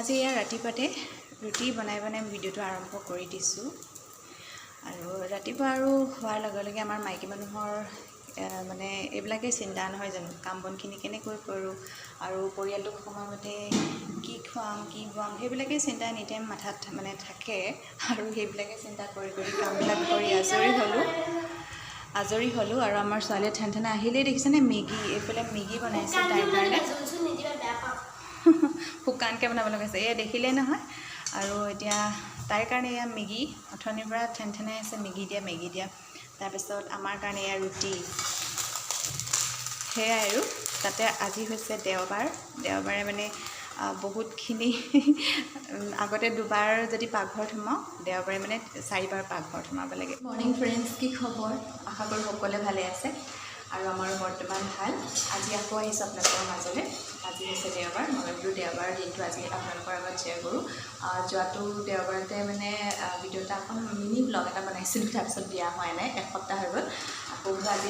আজি ইয়াৰ ৰাতিপুৱাতে ৰুটি বনাই ভিডিঅ'টো আৰম্ভ কৰি দিছোঁ। আৰু ৰাতিপুৱা আৰু হোৱাৰ লগে লগে আমাৰ মাইকী মানুহৰ মানে এইবিলাকেই চিন্তা নহয় জানো, কাম বনখিনি কেনেকৈ কৰোঁ আৰু পৰিয়ালটোক সময়মতে কি খুৱাম কি খুৱাম সেইবিলাকেই চিন্তা এনি টাইম মাথাত মানে থাকে। আৰু সেইবিলাকে চিন্তা কৰি কামবিলাক কৰি আজৰি হ'লোঁ। আৰু আমাৰ ছোৱালীয়ে ঠেন ঠেনে আহিলেই দেখিছেনে মেগী, এইফালে মেগী বনাইছে তাইৰ কাৰণে। শুকানকৈ বনাব লগাইছে, এয়া দেখিলেই নহয়। আৰু এতিয়া তাইৰ কাৰণে এয়া মেগী, অথনিৰ পৰা ঠেন ঠেনাই আছে মেগী দিয়া। তাৰপিছত আমাৰ কাৰণে এয়া ৰুটি, সেয়াই। আৰু তাতে আজি হৈছে দেওবাৰে মানে বহুতখিনি আগতে দুবাৰ যদি পাকঘৰত সোমাওঁ, দেওবাৰে মানে 4বাৰ পাকঘৰত সোমাব লাগে। মৰ্ণিং ফ্ৰেণ্ডছ, কি খবৰ? আশা কৰোঁ সকলোৱে ভালে আছে আৰু আমাৰো বৰ্তমান ভাল। আজি আকৌ আহিছোঁ আপোনালোকৰ মাজলৈ। আজি হৈছে দেওবাৰ, মই বোলো দেওবাৰ দিনটো আজি আপোনালোকৰ আগত শ্বেয়াৰ কৰোঁ। যোৱাটো দেওবাৰতে মানে ভিডিঅ' এটা এখন মিনি ব্লগ এটা বনাইছিলোঁ, তাৰপিছত দিয়া হোৱা নাই, এসপ্তাহ হৈ গ'ল। আকৌ আজি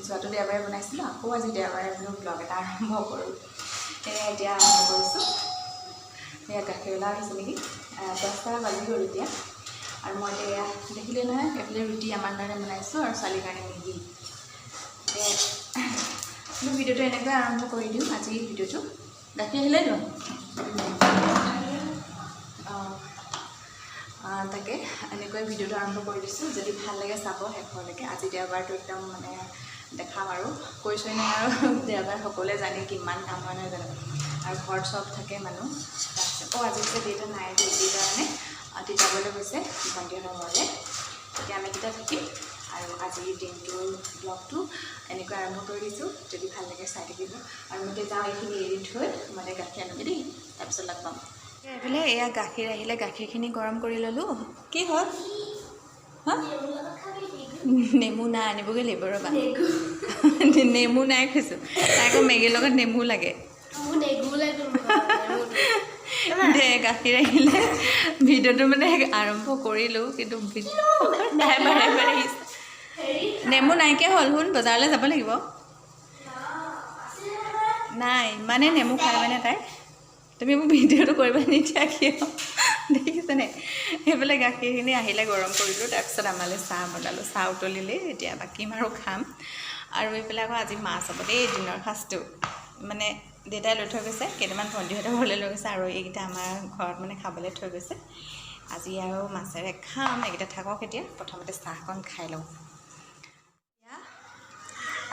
যোৱাটো দেওবাৰে বনাইছিলোঁ, আকৌ আজি দেওবাৰে বোলো ব্লগ এটা আৰম্ভ কৰোঁ। সেয়া এতিয়া আৰম্ভ কৰিছোঁ। সেয়া গাখীৰ ওলাই আহিছে নেকি, 10টা বাজি গ'ল এতিয়া। আৰু মই এতিয়া দেখিলে নহয়, এইফালে ৰুটি আমাৰ কাৰণে বনাইছোঁ আৰু ছোৱালীৰ কাৰণে মেগী। ভিডিঅ'টো এনেকৈ আৰম্ভ কৰি দিওঁ আজি ভিডিঅ'টো। গাখীৰ আহিলে ন? তাকে এনেকৈ ভিডিঅ'টো আৰম্ভ কৰি দিছোঁ। যদি ভাল লাগে চাব শেষলৈকে। আজি দেওবাৰটো একদম মানে দেখাম আৰু কৈছোঁৱে নাই আৰু দেওবাৰ সকলোৱে জানে কিমান কাম হয় নহয় জানো। আৰু ঘৰত চব থাকে মানুহ। তাৰপিছত আজি পিছে দেউতা নাই, ডিউটিৰ কাৰণে তিতাবলৈ গৈছে ভণ্টিহঁতৰ ঘৰলৈ। এতিয়া আমি কেইটা থাকিম আৰু আজিৰ দিনটোৰ ব্লগটো এনেকৈ আৰম্ভ কৰি দিছোঁ। যদি ভাল লাগে চাই থাকিব। আৰু মই যাওঁ, এইখিনি এৰি থৈ মই গাখীৰ আনোগৈ দেই, তাৰপিছত লগ পাম। এইফালে এয়া গাখীৰ আহিলে, গাখীৰখিনি গৰম কৰি ল'লোঁ। কি হ'ল? হা, নেমু নাই, আনিবগৈ লাগিব ৰ'বা। নেমু নাই কৈছোঁ, তাই আকৌ মেগীৰ লগত নেমু লাগে। দে গাখীৰ আহিলে, ভিডিঅ'টো মানে আৰম্ভ কৰিলোঁ, কিন্তু তাই বাৰে আহিছে। নেমু নাইকিয়া হ'ল, শুন বজাৰলৈ যাব লাগিব। নাই, ইমানেই নেমু খাই মানে তাই। তুমি মোক ভিডিঅ'টো কৰিব নিদিয়া কিয়? দেখিছেনে? সেইফালে গাখীৰখিনি আহিলে গৰম কৰিলোঁ, তাৰপিছত আমালৈ চাহ বনালোঁ, চাহ উতলিলেই এতিয়া বাকীম আৰু খাম। আৰু এইফালে আকৌ আজি মাছ হ'ব দেই, দিনৰ সাঁজটো মানে দেউতাই লৈ থৈ গৈছে, কেইটামান ভণ্টিহঁতৰ ঘৰলৈ লৈ গৈছে আৰু এইকেইটা আমাৰ ঘৰত মানে খাবলৈ থৈ গৈছে। আজি আৰু মাছেৰে খাম। এইকেইটা থাকক, এতিয়া প্ৰথমতে চাহকণ খাই লওঁ।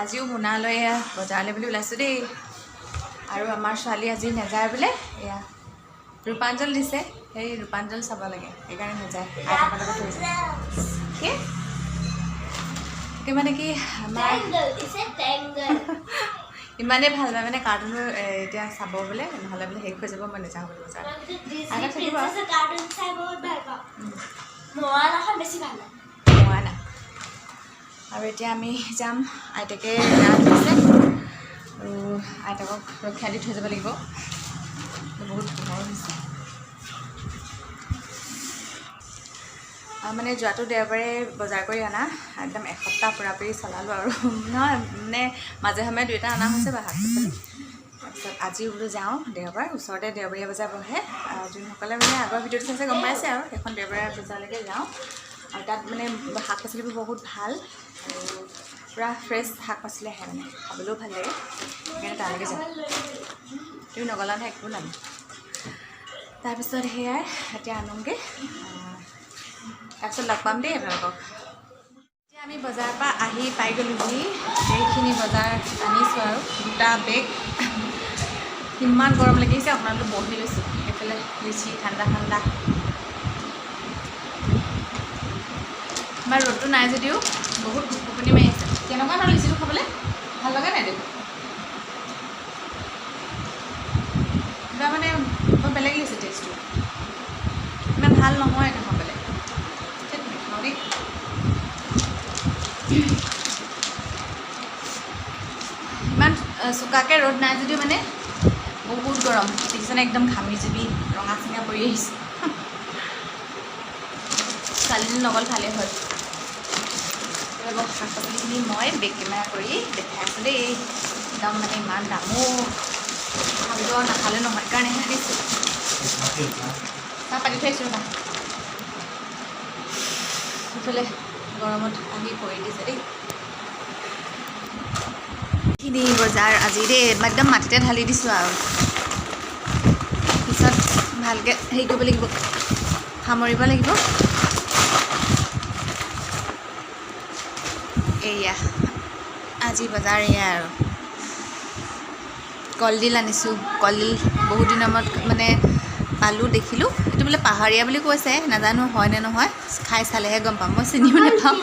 আজিও মোনা লৈ বজাৰলৈ বুলি ওলাইছোঁ দেই। আৰু আমাৰ ছোৱালী আজি নাযায় বোলে, এয়া ৰূপাঞ্জল দিছে, সেই ৰূপাঞ্জল চাব লাগে, সেইকাৰণে নাযায়। আইতাকৰ লগত থৈছে কি মানে কি আমাৰ ইমানেই ভাল পায় মানে কাৰ্টুনৰ এতিয়া চাব বোলে, নহ'লে বোলে শেষ হৈ যাব, মই নাযাওঁ বুলি কৈছে। মোৱানা। আৰু এতিয়া আমি যাম, আইতাকে গা ধুইছে আৰু আইতাকক ৰক্ষা দি থৈ যাব লাগিব। বহুত পোহৰ হৈছে। মানে যোৱাটো দেওবাৰে বজাৰ কৰি অনা, একদম এসপ্তাহ পূৰাপূৰি চলালোঁ আৰু নহয় মানে মাজে সময়ে 2টা অনা হৈছে বা শাক পাচলি। তাৰপিছত আজি বোলো যাওঁ, দেওবাৰ ওচৰতে দেওবৰীয়া বজাৰ বহে। যোনসকলে মানে আগৰ ভিডিঅ'টো চাইছে গম পাইছে আৰু সেইখন দেওবৰীয়া বজাৰলৈকে যাওঁ। আৰু তাত মানে শাক পাচলিবোৰ বহুত ভাল আৰু পূৰা ফ্ৰেছ শাক পাচলি আহে, মানে খাবলৈও ভাল লাগে, সেইকাৰণে তালৈকে যাওঁ। তুমি নগলা নহয়, একো নানো। তাৰপিছত সেয়াই এতিয়া আনোগৈ, তাৰপিছত লগ পাম দেই আপোনালোকক। এতিয়া আমি বজাৰৰ পৰা আহি পাই গ'লোহি, সেইখিনি বজাৰ আনিছোঁ আৰু 2টা বেগ। ইমান গৰম লাগিছে, আপোনালোকে বহি লৈছোঁ। এইফালে লিচি ঠাণ্ডা ঠাণ্ডা। আমাৰ ৰ'দটো নাই যদিও বহুত গুপগুপনি মাৰি আছে। কেনেকুৱা হ'ল লিচিটো খাবলৈ? ভাল লগা নাই দেখোন, কিবা মানে বৰ বেলেগ লাগিছে টেষ্টটো, ইমান ভাল নহয় এইটো খাবলৈ। নাখাওঁ দেই। ইমান চোকাকৈ ৰ'দ নাই যদিও মানে বহুত গৰম, দেখিছেনে? একদম ঘামি জুবি ৰঙা চিঙা পৰি আহিছোঁ। ছোৱালীজনী নগ'ল, ভালেই হ'ল। শাক পাচলিখিনি মই বেগ কেমেৰা কৰি দেখাই আছোঁ দেই। একদম মানে ইমান দামো, ভাবিব নাখালে নহয়, কাৰণেহে দিছোঁ। চাহ পাতি থৈছোঁ না ইফালে গৰমত আহি পৰি দিছে দেই এইখিনি বজাৰ আজি দেই একদম মাটিতে ঢালি দিছোঁ আৰু পিছত ভালকৈ হেৰি কৰিব লাগিব সামৰিব লাগিব এয়া আজি বজাৰ এয়া আৰু কলডিল আনিছোঁ কলডিল বহুত দিনৰ মূৰত মানে পালোঁ দেখিলোঁ এইটো বোলে পাহাৰীয়া বুলি কৈছে নাজানো হয় নে নহয় খাই চালেহে গম পাম মই চিনিও নাপাওঁ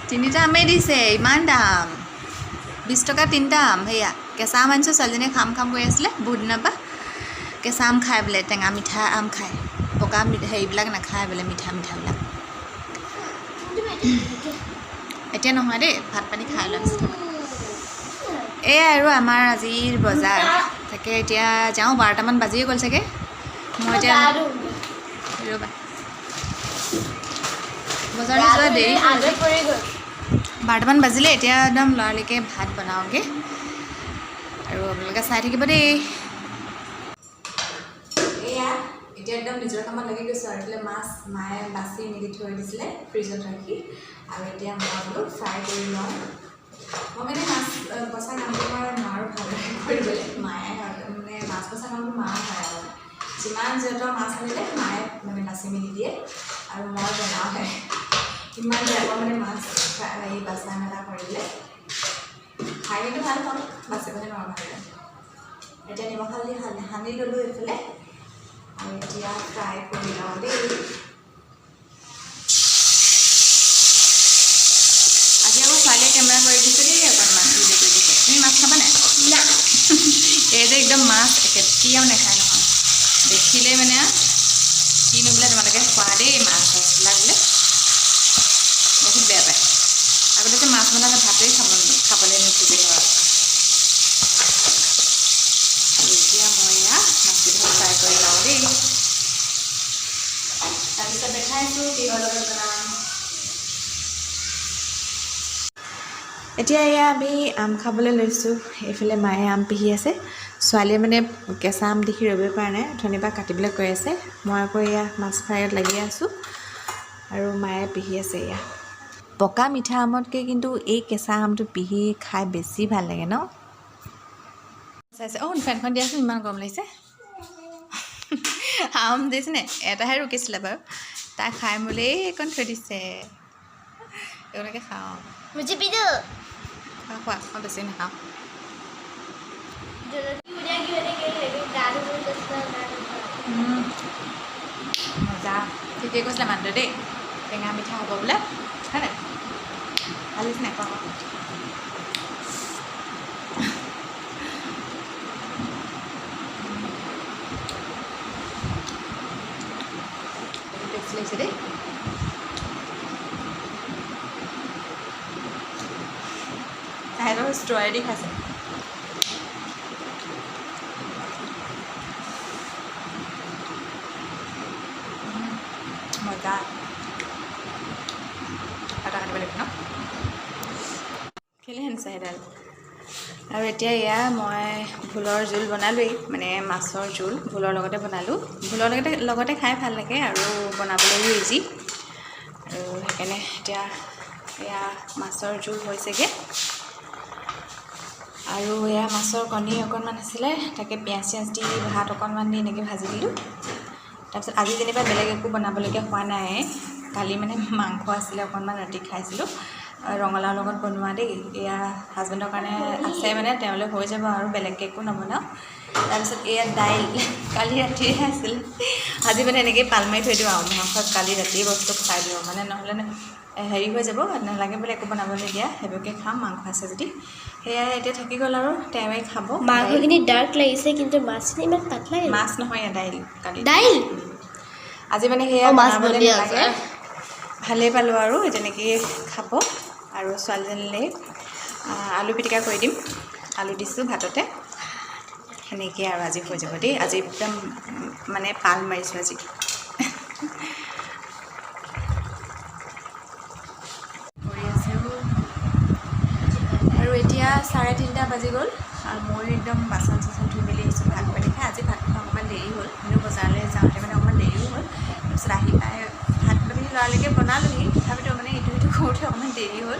3টা আমেই দিছে ইমান দাম 20 টকা 3টা আম সেয়া কেঁচা আম আনিছোঁ ছোৱালীজনীয়ে খাম কৰি আছিলে বহুত দিনৰ পৰা কেঁচা আম খাই বোলে টেঙা মিঠা আম খায় পকা হেৰিবিলাক নাখায় বোলে মিঠাবিলাক এতিয়া নহয় দেই ভাত পানী খাই লৈ আছে এয়া আৰু আমাৰ আজিৰ বজাৰ তাকে এতিয়া যাওঁ 12টামান বাজিয়ে গ'ল চাগে মই এতিয়া ৰ'বা বজাৰলৈ যোৱা দেৰি 12টামান বাজিলে এতিয়া একদম লৰালৰিকৈ ভাত বনাওঁগৈ আৰু আপোনালোকে চাই থাকিব দেই এয়া এতিয়া একদম নিজৰ কামত লাগি গৈছোঁ আৰু এইফালে মাছ মায়ে বাচি মেলি থৈ দিছিলে ফ্ৰিজত ৰাখি আৰু এতিয়া মই বোলো ফ্ৰাই কৰি লওঁ মই মানে মাছ বচা কামটো মই নোৱাৰোঁ ভালদৰে কৰিবলৈ মায়ে মানে মাছ বচা কামটো মায়ে খায় আৰু যিমান যিহেতু মাছ আনিলে মায়ে মানে বাচি মেলি দিয়ে আৰু মই বনাওঁহে ইমান বেয়া পাওঁ মানে মাছ হেৰি বাচা মেলা কৰিলে খাই কিন্তু ভাল পাওঁ বাচিবলৈ নোৱাৰোঁ ভালকৈ এতিয়া নিমখ হালধি সানি ল'লোঁ এইফালে আৰু এতিয়া ফ্ৰাই কৰি লওঁ দেই আজি আকৌ ছোৱালীয়ে কেমেৰা কৰি দিছে দেই অকণমান ভিডিঅ' কৰি দিছে তুমি মাছ খাবা নাই এই যে একদম মাছ কেতিয়াও নাখায় নহয় দেখিলেই মানে কিনো বোলে তোমালোকে খোৱা দেই মাছ চাছবিলাক বোলে বহুত বেয়া পায় আগতে যে মাছ বনালে ভাতেই খাবলৈ নোখোজে ঘৰত আৰু এতিয়া মই এয়া মাছকেইটা ফ্ৰাই কৰি লওঁ দেই তাৰপিছত দেখাইছোঁ কিহৰ লগত বনাম এতিয়া এয়া আমি আম খাবলৈ লৈছোঁ এইফালে মায়ে আম পিহি আছে ছোৱালীয়ে মানে কেঁচা আম দেখি ৰ'বই পৰা নাই অথনিৰ পৰা কাটিবলৈ কৈ আছে মই আকৌ এয়া মাছ ফ্ৰাইত লাগি আছোঁ আৰু মায়ে পিহি আছে এয়া পকা মিঠা আমতকৈ কিন্তু এই কেঁচা আমটো পিহি খাই বেছি ভাল লাগে ন চাইছে ফেনখন দিয়াচোন ইমান গৰম লাগিছে আম দিছেনে এটাহে ৰুকিছিলে বাৰু তাই খাই মেলি এইকণ থৈ দিছে এইবিলাকে খাওঁ খোৱা মই বেছি নাখাওঁ মজা ঠিকেই কৈছিলে মানুহটো দেই টেঙা মিঠা হ'ব বোলে হয় নাই ভাল লাগিছে নাই খোৱা টেষ্টি লাগিছে দেই তাহাঁতৰ ষ্ট্ৰবেৰী খাইছে মজা কাটা কাটিব লাগিব ন কেলৈ আনিছে সেইডাল আৰু এতিয়া এয়া মই ভোলৰ জোল বনালোৱেই মানে মাছৰ জোল ভোলৰ লগতে বনালোঁ ভোলৰ লগতে খাই ভাল লাগে আৰু বনাবলৈও ইজি আৰু সেইকাৰণে এতিয়া এয়া মাছৰ জোল হৈছেগৈ আৰু এয়া মাছৰ কণী অকণমান আছিলে তাকে পিঁয়াজ চিয়াজ দি ভাত অকণমান দি এনেকৈ ভাজি দিলোঁ তাৰপিছত আজি যেনিবা বেলেগ একো বনাবলগীয়া হোৱা নাই কালি মানে মাংস আছিলে অকণমান ৰাতি খাইছিলোঁ ৰঙালাওৰ লগত বনোৱা দেই এয়া হাজবেণ্ডৰ কাৰণে আছে মানে তেওঁলৈ হৈ যাব আৰু বেলেগকৈ একো নবনাওঁ তাৰপিছত এয়া দাইল কালি ৰাতিয়ে আছিল আজি মানে এনেকৈয়ে পাল মাৰি থৈ দিওঁ আৰু মাংসত কালি ৰাতিয়ে বস্তু খাই দিওঁ মানে নহ'লে হেৰি হৈ যাব নালাগে বোলে একো বনাবলৈ দিয়া সেইবোৰকে খাম মাংস আছে যদি সেয়াই এতিয়া থাকি গ'ল আৰু তেওঁৱে খাব মাংসখিনি ডাৰ্ক লাগিছে কিন্তু মাছখিনি ইমান পাতলা মাছ নহয় দাইল কালি দাইল আজি মানে সেয়া বনাবলৈ নালাগে ভালেই পালোঁ আৰু তেনেকৈয়ে খাব আৰু ছোৱালীজনীলৈ আলু পিটিকা কৰি দিম আলু দিছোঁ ভাততে সেনেকৈ আৰু আজি হৈ যাব দেই আজি একদম মানে পাল মাৰিছোঁ আজি কৰি আছোঁ আৰু এতিয়া 3:30 বাজি গ'ল আৰু মই একদম বাচন চাচন ধুই মেলি আহিছোঁ ভাত পানী খাই আজি ভাত খোৱা অকণমান দেৰি হ'ল দেৰি হ'ল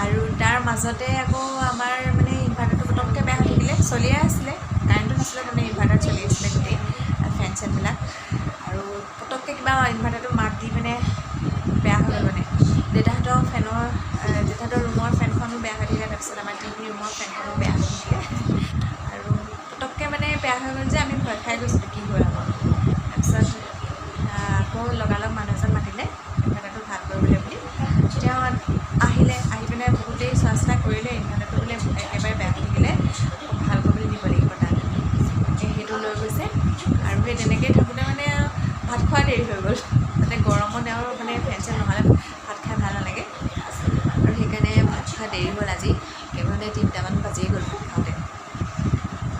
আৰু তাৰ মাজতে আকৌ আমাৰ মানে ইনভাৰ্টাৰটো পটককৈ বেয়া হৈ থাকিলে চলিয়ে আছিলে কাৰেণ্টটো নাছিলে মানে ইনভাৰ্টাৰ চলি আছিলে গোটেই ফেন চেনবিলাক আৰু পটককৈ কিবা ইনভাৰ্টাৰটো মাত দি মানে বেয়া হৈ গ'ল মানে দেউতাহঁতৰ ৰুমৰ ফেনখনো বেয়া হৈ থাকিলে তাৰপিছত আমাৰ টিভি ৰুমৰ ফেনখনো বেয়া হৈ থাকিলে আৰু পটককৈ মানে বেয়া হৈ গ'ল যে আমি ভয় খাই গৈছিলোঁ কি হ'ল আকৌ তাৰপিছত আকৌ লগালগ মানুহ এজন মাতিলে ইনভাৰ্টাৰটো ভাল কৰিবলৈ বুলি তেওঁ আহিলে আহি পিনে বহুতেই চোৱা চিতা কৰিলে ইনভাৰ্টাৰটো বোলে একেবাৰে বেয়া হৈ থাকিলে ভাল কৰিবলৈ দিব লাগিব তাত সেইটো লৈ গৈছে আৰু সেই তেনেকৈ থাকোঁতে মানে ভাত খোৱা দেৰি হৈ গ'ল তাতে গৰমত আৰু মানে ফেন চেন নহ'লে ভাত খাই ভাল নালাগে আৰু সেইকাৰণে ভাত খোৱা দেৰি হ'ল আজি একেবাৰে 3টামান বাজিয়ে গ'ল ভাত খাওঁতে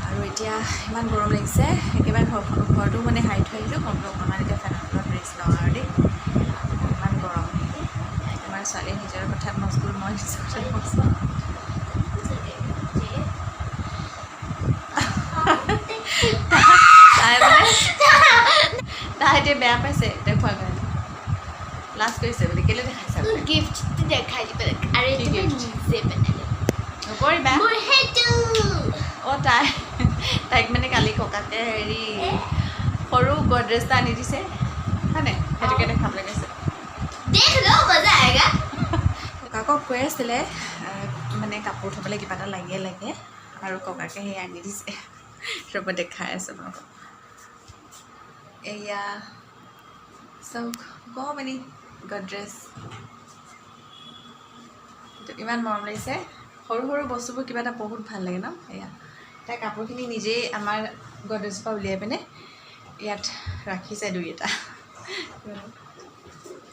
আৰু এতিয়া ইমান গৰম লাগিছে একেবাৰে ঘৰটো মানে সাৰি থৈ আহিলোঁ ঘৰটো অকণমান এতিয়া ফেনৰ তলত ৰেষ্ট লওঁ আৰু দেই ইমান গৰম আমাৰ ছোৱালীয়ে নিজৰ কথাত মজগুল মই নিজৰ কথাত মজগুল তাই এতিয়া বেয়া পাইছে দেখুৱাৰ কাৰণে লাজ কৰিছে বুলি কেলৈ দেখাইছে গিফ্ট দেখাই দিব আৰু কি এইটো gift? নিজে বনালে নকৰিবা মোৰ সেইটো অঁ তাইক মানে কালি ককাকে হেৰি সৰু গডৰেজ এটা আনি দিছে হয়নে সেইটোকে দেখাবলৈ গৈছে দেখ লো মজা আয়েগা ককাকক কৈ আছিলে মানে কাপোৰ থ'বলৈ কিবা এটা লাগে আৰু ককাকে সেই আনি দিছে ৰ'ব দেখাই আছোঁ বাৰু এয়া চাওক মানে গডৰেজ ইমান মৰম লাগিছে সৰু সৰু বস্তুবোৰ কিবা এটা বহুত ভাল লাগে ন এয়া তাই কাপোৰখিনি নিজেই আমাৰ গডৰেজৰ পৰা উলিয়াই পিনে ইয়াত ৰাখিছে দুই এটা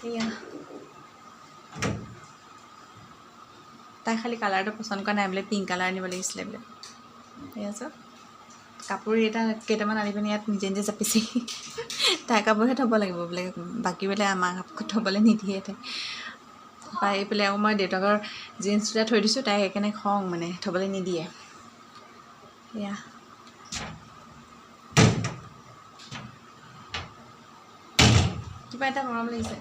এয়া তাই খালি কালাৰটো পচন্দ কৰা নাই বোলে পিংক কালাৰ আনিব লাগিছিলে বোলে এয়া চাওক কাপোৰ কেইটামান আনি পিনে ইয়াত নিজে নিজে জাপিছে তাই কাপোৰহে থ'ব লাগিব বোলে বাকী বোলে আমাৰ কাপোৰ থ'বলৈ নিদিয়ে তাই পাই পেলাই আকৌ মই দেউতাকৰ জিন্স দুটা থৈ দিছোঁ তাই সেইকাৰণে খং মানে থ'বলৈ নিদিয়ে এয়া কিবা এটা মৰম লাগিছে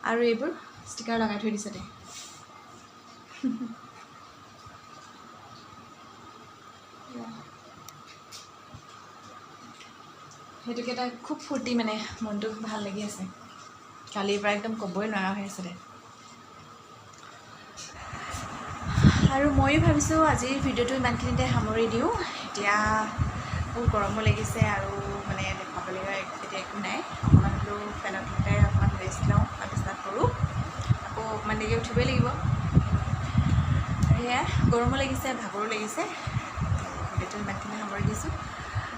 আৰু এইবোৰ ষ্টিকাৰ লগাই থৈ দিছে তাই সেইটোকে তাই খুব ফূৰ্তি মানে মনটো ভাল লাগি আছে কালিৰ পৰা একদম ক'বই নোৱাৰা হৈ আছে তাই আৰু ময়ো ভাবিছোঁ আজিৰ ভিডিঅ'টো ইমানখিনিতে সামৰি দিওঁ এতিয়া বহুত গৰমো লাগিছে আৰু মানে দেখাবলগীয়া এতিয়া একো নাই অকণমান বোলো ফেনৰ তলতে অকণমান ৰেষ্ট লওঁ বা বিচনাত কৰোঁ আকৌ অকণমান দেৰিকৈ উঠিবই লাগিব সেয়া গৰমো লাগিছে ভাগৰো লাগিছে ভিডিঅ'টো ইমানখিনি সামৰি দিছোঁ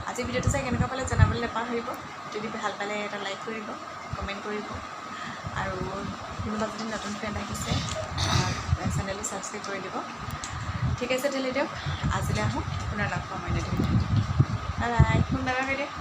আজি ভিডিঅ'টো চাই কেনেকুৱা পালে জনাবলৈ নাপাহৰিব যদি ভাল পালে এটা লাইক কৰিব কমেণ্ট কৰিব আৰু কোনোবা যদি নতুন ফ্ৰেণ্ড আহিছে চেনেলটো ছাবস্ক্ৰাইব কৰি দিব ঠিক আছে তেতিয়াহ'লে দিয়ক আজিলৈ আহোঁ পুনৰ লগ পাম অন্য দিন বাই বাই ফোন নাৰাখে দিয়ক